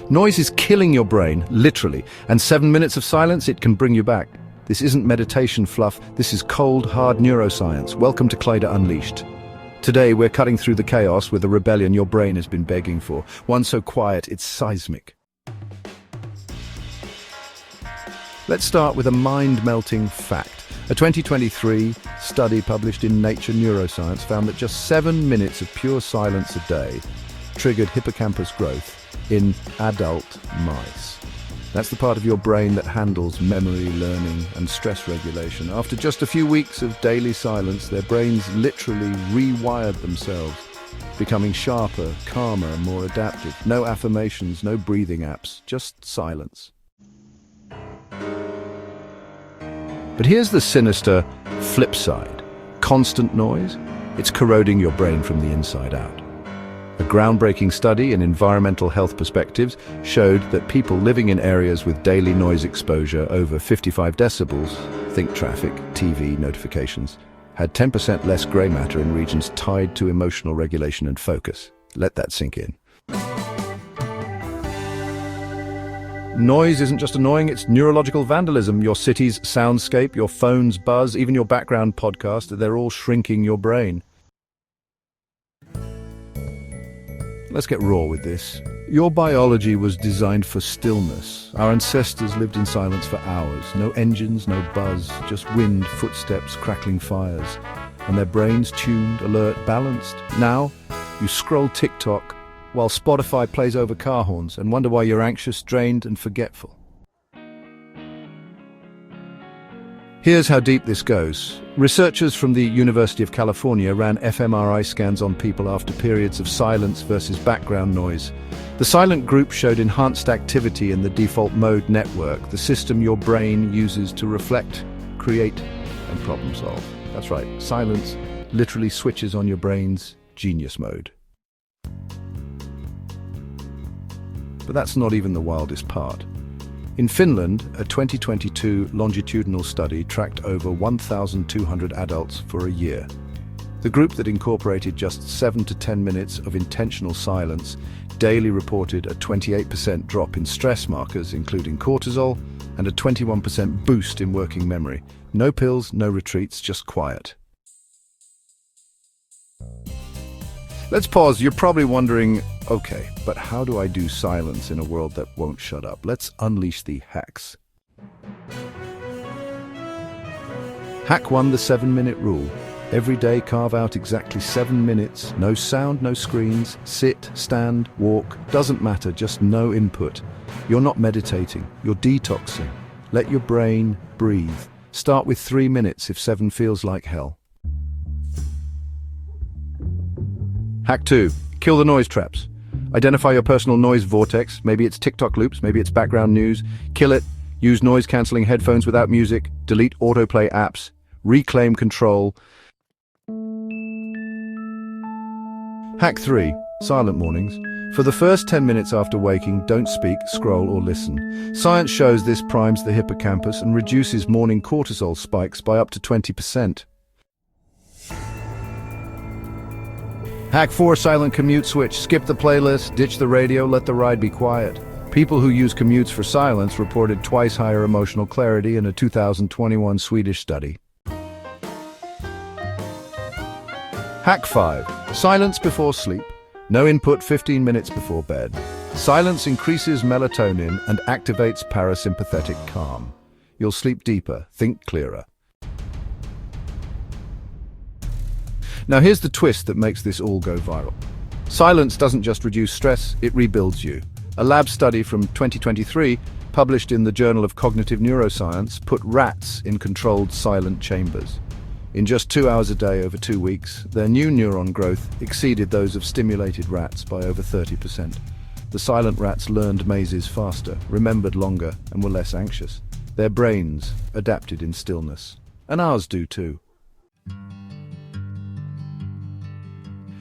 Noise is killing your brain, literally, and 7 minutes of silence, it can bring you back. This isn't meditation fluff, this is cold, hard neuroscience. Welcome to Klida Unleashed. Today we're cutting through the chaos with a rebellion your brain has been begging for. One so quiet, it's seismic. Let's start with a mind-melting fact. A 2023 study published in Nature Neuroscience found that just 7 minutes of pure silence a day triggered hippocampus growth in adult mice. That's the part of your brain that handles memory, learning, and stress regulation. After just a few weeks of daily silence, their brains literally rewired themselves, becoming sharper, calmer, more adaptive. No affirmations, no breathing apps, just silence. But here's the sinister flip side. Constant noise, it's corroding your brain from the inside out. A groundbreaking study in environmental health perspectives showed that people living in areas with daily noise exposure over 55 decibels, think traffic, TV, notifications, had 10% less grey matter in regions tied to emotional regulation and focus. Let that sink in. Noise isn't just annoying, it's neurological vandalism. Your city's soundscape, your phone's buzz, even your background podcast, they're all shrinking your brain. Let's get raw with this. Your biology was designed for stillness. Our ancestors lived in silence for hours. No engines, no buzz, just wind, footsteps, crackling fires. And their brains tuned, alert, balanced. Now, you scroll TikTok while Spotify plays over car horns and wonder why you're anxious, drained, and forgetful. Here's how deep this goes. Researchers from the University of California ran fMRI scans on people after periods of silence versus background noise. The silent group showed enhanced activity in the default mode network, the system your brain uses to reflect, create, and problem solve. That's right, silence literally switches on your brain's genius mode. But that's not even the wildest part. In Finland, a 2022 longitudinal study tracked over 1,200 adults for a year. The group that incorporated just 7 to 10 minutes of intentional silence daily reported a 28% drop in stress markers, including cortisol, and a 21% boost in working memory. No pills, no retreats, just quiet. Let's pause. You're probably wondering, okay, but how do I do silence in a world that won't shut up? Let's unleash the hacks. Hack 1, the 7-minute rule. Every day carve out exactly 7 minutes. No sound, no screens. Sit, stand, walk. Doesn't matter, just no input. You're not meditating, you're detoxing. Let your brain breathe. Start with 3 minutes if 7 feels like hell. Hack 2. Kill the noise traps. Identify your personal noise vortex. Maybe it's TikTok loops, maybe it's background news. Kill it. Use noise-canceling headphones without music. Delete autoplay apps. Reclaim control. Hack 3. Silent mornings. For the first 10 minutes after waking, don't speak, scroll, or listen. Science shows this primes the hippocampus and reduces morning cortisol spikes by up to 20%. Hack 4, silent commute switch. Skip the playlist, ditch the radio, let the ride be quiet. People who use commutes for silence reported twice higher emotional clarity in a 2021 Swedish study. Hack 5, silence before sleep. No input 15 minutes before bed. Silence increases melatonin and activates parasympathetic calm. You'll sleep deeper, think clearer. Now here's the twist that makes this all go viral. Silence doesn't just reduce stress, it rebuilds you. A lab study from 2023, published in the Journal of Cognitive Neuroscience, put rats in controlled silent chambers. In just 2 hours a day over 2 weeks, their new neuron growth exceeded those of stimulated rats by over 30%. The silent rats learned mazes faster, remembered longer, and were less anxious. Their brains adapted in stillness. And ours do too.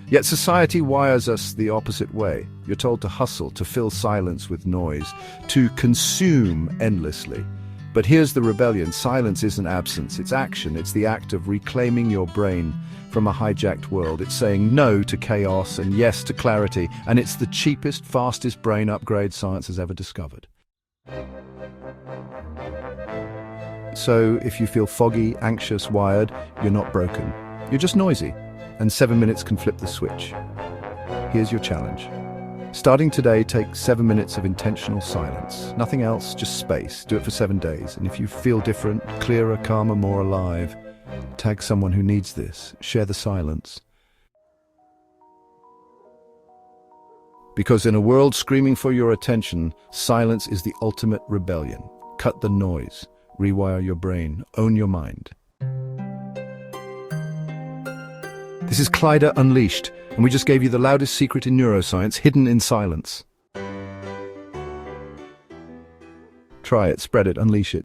Yet society wires us the opposite way. You're told to hustle, to fill silence with noise, to consume endlessly. But here's the rebellion. Silence isn't absence, it's action. It's the act of reclaiming your brain from a hijacked world. It's saying no to chaos and yes to clarity. And it's the cheapest, fastest brain upgrade science has ever discovered. So if you feel foggy, anxious, wired, you're not broken. You're just noisy. And 7 minutes can flip the switch. Here's your challenge. Starting today, take 7 minutes of intentional silence. Nothing else, just space. Do it for 7 days. And if you feel different, clearer, calmer, more alive, tag someone who needs this. Share the silence. Because in a world screaming for your attention, silence is the ultimate rebellion. Cut the noise. Rewire your brain. Own your mind. This is Klida Unleashed, and we just gave you the loudest secret in neuroscience, hidden in silence. Try it, spread it, unleash it.